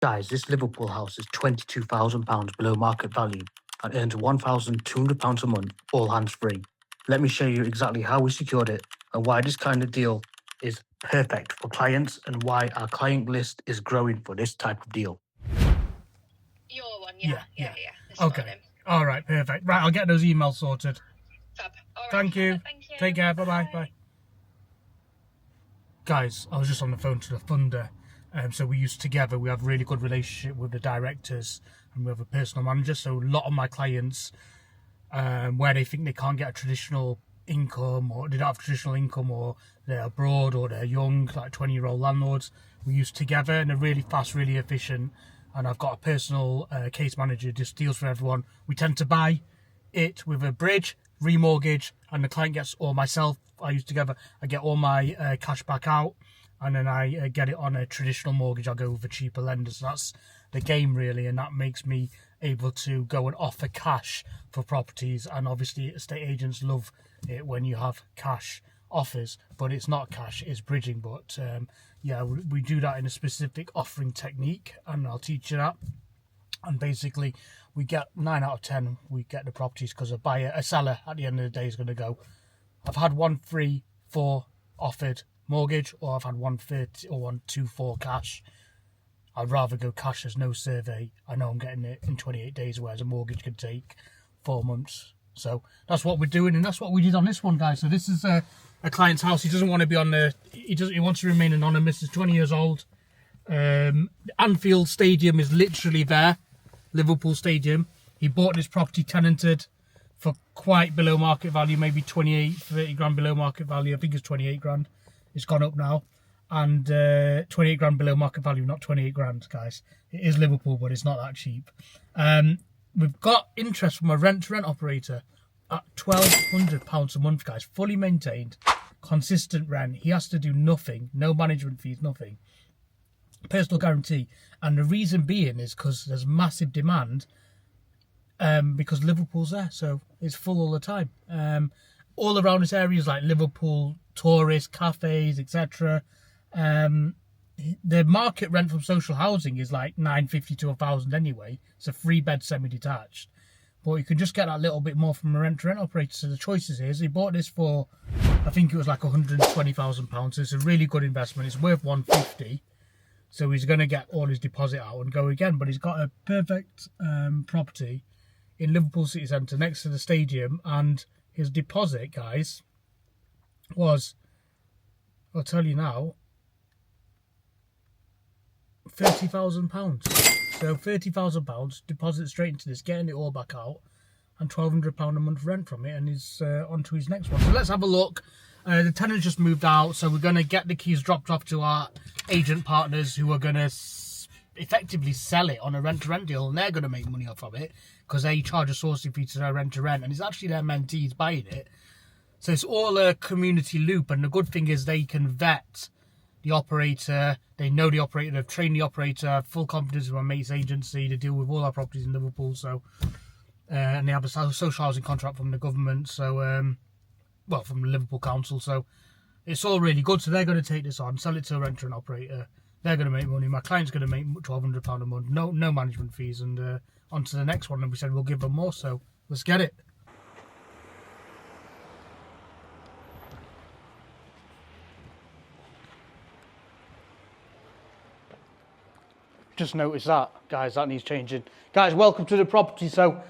Guys, this Liverpool house is £22,000 below market value and earns £1,200 a month, all hands free. Let me show you exactly how we secured it and why this kind of deal is perfect for clients and why our client list is growing for this type of deal. Your one, yeah. This Okay. morning. All right, perfect. Right, I'll get those emails sorted. Fab. All right. Thank you. Thank you. Take care. Bye-bye. Bye. Guys, I was just on the phone to the funder. So we have a really good relationship with the directors, and we have a personal manager. So a lot of my clients, where they think they can't get a traditional income, or they don't have traditional income, or they're abroad, or they're young, like 20-year-old landlords, we use together, and they're really fast, really efficient. And I've got a personal case manager, just deals for everyone. We tend to buy it with a bridge, remortgage, and the client gets, or myself, I use together, I get all my cash back out, and then I get it on a traditional mortgage. I'll go with a cheaper lender. So that's the game, really, and that makes me able to go and offer cash for properties. And obviously estate agents love it when you have cash offers, but it's not cash, it's bridging. But yeah, we do that in a specific offering technique, and I'll teach you that. And basically we get 9 out of 10 we get the properties because a seller at the end of the day is going to go, I've had 134 offered mortgage, or I've had 130 or 124 cash. I'd rather go cash. There's no survey. I know I'm getting it in 28 days, whereas a mortgage could take 4 months. So that's what we're doing, and that's what we did on this one, guys. So this is a client's house. He doesn't want to be on the. He wants to remain anonymous. He's 20 years old. Anfield Stadium is literally there. Liverpool Stadium. He bought this property tenanted for quite below market value, maybe 28, 30 grand below market value. I think it's 28 grand. It's gone up now. And 28 grand below market value, not 28 grand, guys. It is Liverpool, but it's not that cheap. We've got interest from a rent-to-rent operator at £1,200 a month, guys. Fully maintained, consistent rent. He has to do nothing, no management fees, nothing. Personal guarantee. And the reason being is because there's massive demand, because Liverpool's there, so it's full all the time. All around this area is like Liverpool, tourists, cafes, etc. The market rent from social housing is like £950 to £1,000 anyway. It's a 3-bed semi-detached, but you can just get that little bit more from a rent-to-rent operator. So the choices is, he bought this for, I think it was like £120,000. So it's a really good investment. It's worth £150. So he's going to get all his deposit out and go again. But he's got a perfect property in Liverpool city centre next to the stadium, and his deposit, guys, was, I'll tell you now, £30,000. So £30,000 deposit straight into this, getting it all back out, and £1,200 a month rent from it, and he's on to his next one. So let's have a look. The tenant just moved out, so we're going to get the keys dropped off to our agent partners, who are going to effectively sell it on a rent-to-rent deal, and they're going to make money off of it because they charge a sourcing fee to their rent-to-rent, and it's actually their mentees buying it. So it's all a community loop, and the good thing is they can vet the operator. They know the operator, they've trained the operator, full confidence in my mate's agency to deal with all our properties in Liverpool. So and they have a social housing contract from the government, so well, from the Liverpool Council. So it's all really good. So they're going to take this on, sell it to a renter and operator. They're going to make money. My client's going to make £1,200 a month. No management fees, and on to the next one. And we said we'll give them more. So let's get it. Just noticed that, guys. That needs changing. Guys, welcome to the property. So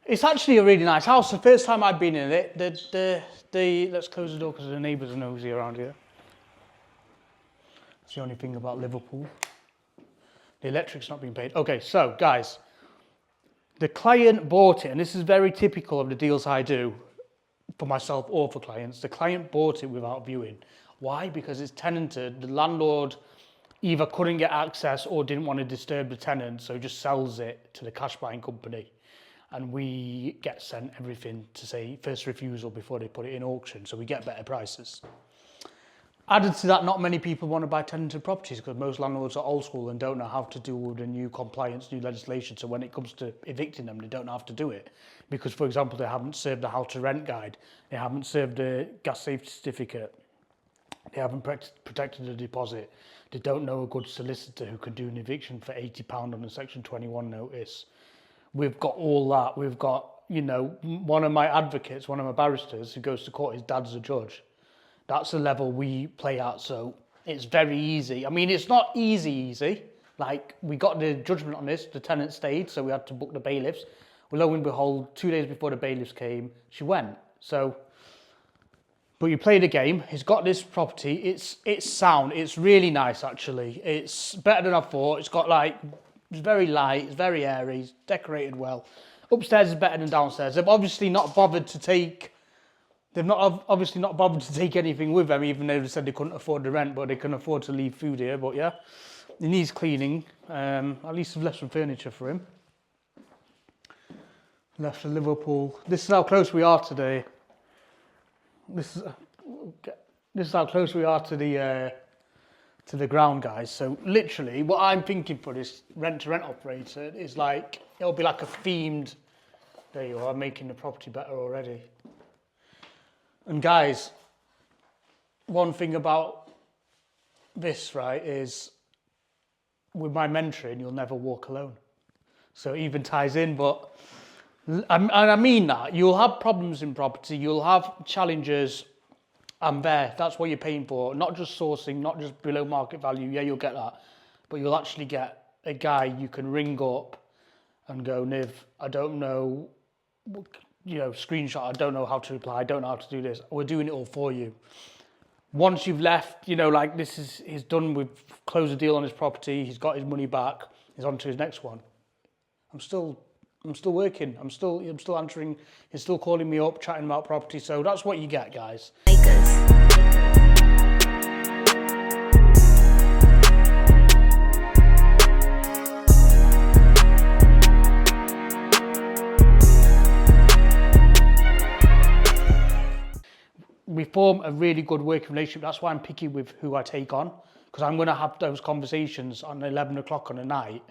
it's actually a really nice house. The first time I've been in it, let's close the door because the neighbours are nosy around here. That's the only thing about Liverpool. The electric's not being paid. Okay, so guys, the client bought it, and this is very typical of the deals I do for myself or for clients. The client bought it without viewing. Why? Because it's tenanted. The landlord either couldn't get access or didn't want to disturb the tenant, so just sells it to the cash buying company. And we get sent everything to say first refusal before they put it in auction, so we get better prices. Added to that, not many people want to buy tenanted properties because most landlords are old school and don't know how to deal with the new compliance, new legislation. So when it comes to evicting them, they don't know how to do it. Because, for example, they haven't served the how to rent guide, they haven't served a gas safety certificate, They haven't protected the deposit. They don't know a good solicitor who can do an eviction for £80 on a Section 21 notice. We've got all that. We've got, you know, one of my advocates, one of my barristers who goes to court, his dad's a judge. That's the level we play at, so it's very easy. I mean, it's not easy. Like, we got the judgment on this, the tenant stayed, so we had to book the bailiffs. Well, lo and behold, 2 days before the bailiffs came, she went. So, but you play the game. He's got this property. It's sound. It's really nice, actually. It's better than I thought. It's got like, it's very light. It's very airy. It's decorated well. Upstairs is better than downstairs. They've obviously not bothered to take. They've not obviously not bothered to take anything with them, even though they said they couldn't afford the rent, but they can afford to leave food here. But yeah, it needs cleaning. At least I've left some furniture for him. Left to Liverpool. This is how close we are today. This is how close we are to the ground, guys. So literally, what I'm thinking for this rent-to-rent operator is like, it'll be like a themed. There you are, making the property better already. And guys, one thing about this, right, is with my mentoring, you'll never walk alone. So it even ties in, but, and I mean that, you'll have problems in property, you'll have challenges, and that's what you're paying for. Not just sourcing, not just below market value, yeah, you'll get that, but you'll actually get a guy you can ring up and go, Niv, I don't know, you know, screenshot, I don't know how to reply, I don't know how to do this. We're doing it all for you. Once you've left, you know, like he's done, we've closed the deal on his property, he's got his money back, he's on to his next one. I'm still working, I'm still answering, he's still calling me up, chatting about property, so that's what you get, guys. We form a really good working relationship. That's why I'm picky with who I take on, because I'm going to have those conversations on 11 o'clock on a night,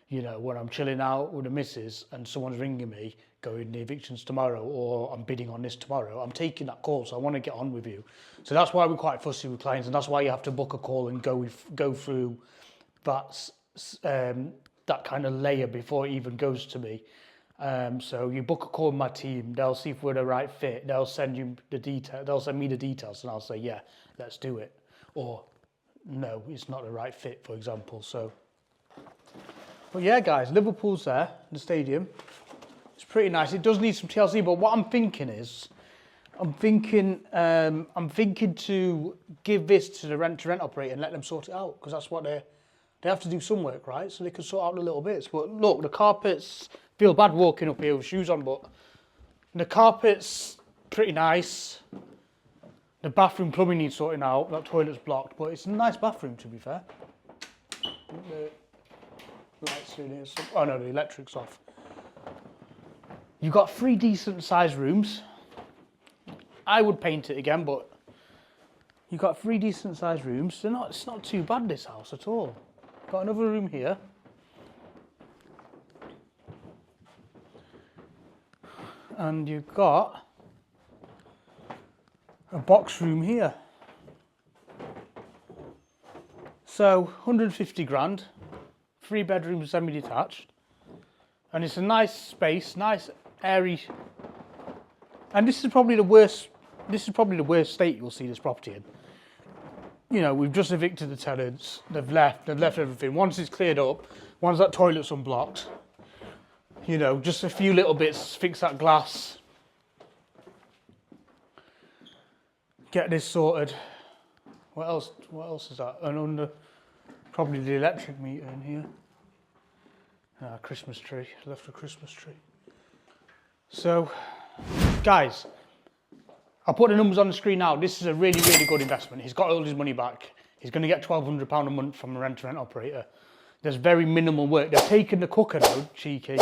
you know, when I'm chilling out with the missus and someone's ringing me, going, the eviction's tomorrow, or I'm bidding on this tomorrow. I'm taking that call, so I want to get on with you. So that's why we're quite fussy with clients, and that's why you have to book a call and go through that kind of layer before it even goes to me. So you book a call with my team, they'll see if we're the right fit, they'll send you the detail, they'll send me the details, and I'll say, yeah, let's do it. Or, no, it's not the right fit, for example. So, but yeah, guys, Liverpool's there, the stadium. It's pretty nice. It does need some TLC, but what I'm thinking is, I'm thinking to give this to the rent-to-rent operator and let them sort it out, because that's what they have to do some work, right? So they can sort out the little bits. But look, the carpets, feel bad walking up here with shoes on, but the carpet's pretty nice. The bathroom plumbing needs sorting out. That toilet's blocked, but it's a nice bathroom, to be fair. The lights in here. Oh no, the electric's off. You've got 3 decent sized rooms. I would paint it again, but you've got 3 decent sized rooms. It's not too bad, this house at all. Got another room here. And you've got a box room here. So 150 grand, 3 bedrooms, semi-detached. And it's a nice space, nice airy. And this is probably the worst state you'll see this property in. You know, we've just evicted the tenants, they've left everything. Once it's cleared up, once that toilet's unblocked, you know, just a few little bits, fix that glass, get this sorted. What else is that? And probably the electric meter in here. Christmas tree, left a Christmas tree. So, guys, I'll put the numbers on the screen now. This is a really, really good investment. He's got all his money back. He's going to get £1,200 a month from a rent-to-rent operator. There's very minimal work. They've taken the cooker though, cheeky,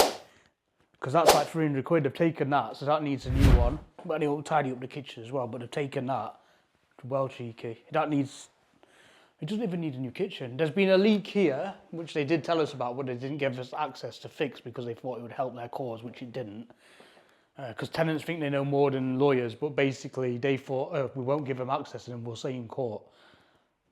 because that's like 300 quid. They've taken that, so that needs a new one. But they'll tidy up the kitchen as well, but they've taken that. Well cheeky. It doesn't even need a new kitchen. There's been a leak here, which they did tell us about, but they didn't give us access to fix because they thought it would help their cause, which it didn't. because tenants think they know more than lawyers, but basically they thought, oh, we won't give them access and we'll say in court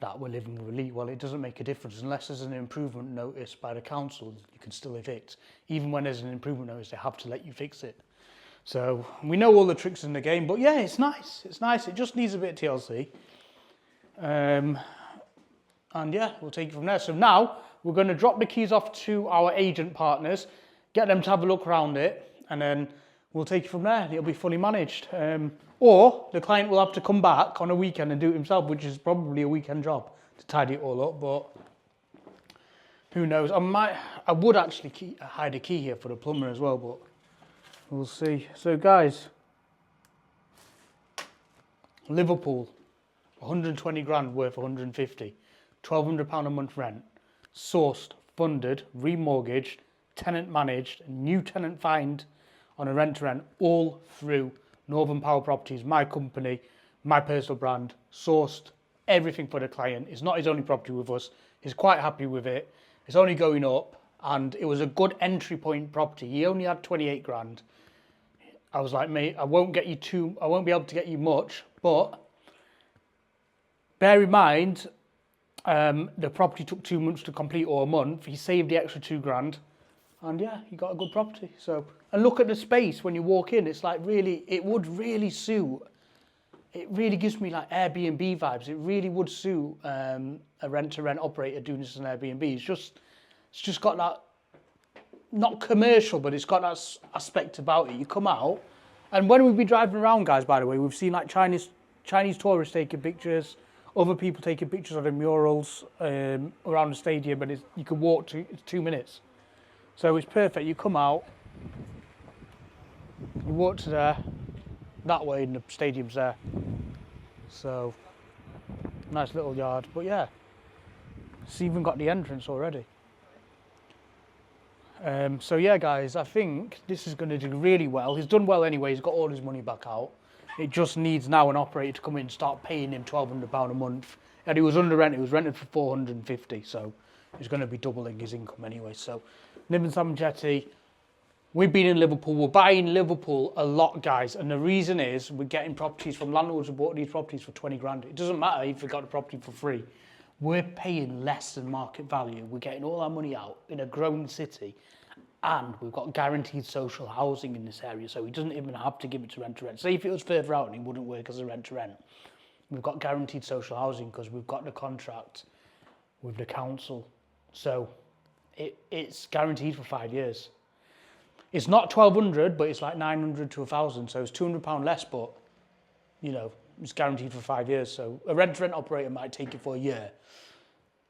that we're living with a lease. Well, it doesn't make a difference unless there's an improvement notice by the council. You can still evict. Even when there's an improvement notice, they have to let you fix it. So we know all the tricks in the game, but yeah, it's nice. It's nice. It just needs a bit of TLC. And yeah, we'll take it from there. So now we're going to drop the keys off to our agent partners, get them to have a look around it, and then we'll take it from there. It'll be fully managed. Or the client will have to come back on a weekend and do it himself, which is probably a weekend job to tidy it all up, but who knows? I would actually hide a key here for the plumber as well, but we'll see. So guys, Liverpool, 120 grand worth 150, £1,200 a month rent, sourced, funded, remortgaged, tenant managed, new tenant find on a rent to rent, all through Northern Power Properties, my company, my personal brand, sourced everything for the client. It's not his only property with us. He's quite happy with it. It's only going up, and it was a good entry point property. He only had 28 grand. I was like, mate, I won't be able to get you much, but bear in mind, the property took 2 months to complete, or a month. He saved the extra 2 grand, and yeah, he got a good property. So, and look at the space when you walk in. It's like really, it would really suit. It really gives me like Airbnb vibes. It really would suit a rent-to-rent operator doing this on Airbnb. It's just got that, not commercial, but it's got that aspect about it. You come out, and when we've been driving around, guys, by the way, we've seen like Chinese tourists taking pictures, other people taking pictures of the murals around the stadium, and you can walk it's 2 minutes. So it's perfect. You come out, you walk to there, that way, and the stadium's there. So, nice little yard. But yeah, it's even got the entrance already. So yeah, guys, I think this is going to do really well. He's done well anyway. He's got all his money back out. It just needs now an operator to come in and start paying him £1,200 a month. And he was under rent. It was rented for 450, so he's going to be doubling his income anyway. So, Niven Salmon Jetty. We've been in Liverpool. We're buying Liverpool a lot, guys. And the reason is we're getting properties from landlords who bought these properties for 20 grand. It doesn't matter if we got the property for free. We're paying less than market value. We're getting all our money out in a growing city. And we've got guaranteed social housing in this area. So he doesn't even have to give it to rent to rent. Say if it was further out and it wouldn't work as a rent to rent. We've got guaranteed social housing because we've got the contract with the council. So it's guaranteed for 5 years. It's not 1,200, but it's like 900 to 1,000. So it's £200 less, but, you know, it's guaranteed for 5 years. So a rent-to-rent operator might take it for a year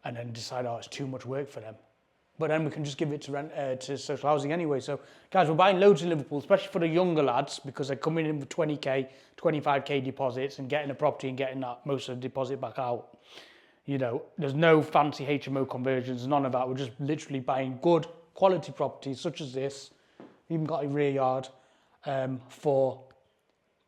and then decide, oh, it's too much work for them. But then we can just give it to social housing anyway. So, guys, we're buying loads in Liverpool, especially for the younger lads, because they're coming in with 20k, 25k deposits and getting a property and getting that most of the deposit back out. You know, there's no fancy HMO conversions, none of that. We're just literally buying good quality properties such as this. Even got a rear yard for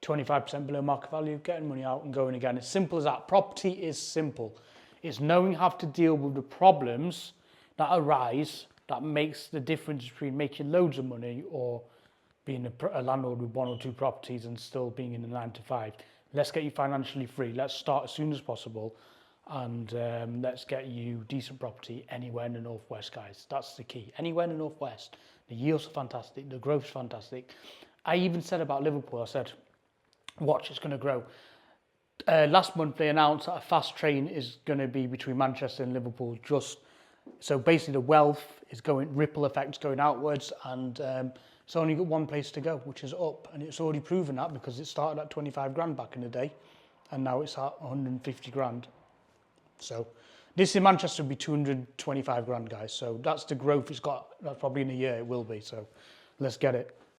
25% below market value, getting money out and going again. It's simple as that. Property is simple. It's knowing how to deal with the problems that arise that makes the difference between making loads of money or being a landlord with 1 or 2 properties and still being in a 9 to 5. Let's get you financially free. Let's start as soon as possible. And let's get you decent property anywhere in the Northwest, guys. That's the key. Anywhere in the Northwest. The yields are fantastic. The growth's fantastic. I even said about Liverpool, I said, watch, it's going to grow. Last month, they announced that a fast train is going to be between Manchester and Liverpool. So basically, the wealth is ripple effects going outwards, and it's only got one place to go, which is up. And it's already proven that because it started at 25 grand back in the day, and now it's at 150 grand. So this in Manchester would be 225 grand, guys. So that's the growth it's got. That's probably in a year it will be. So let's get it.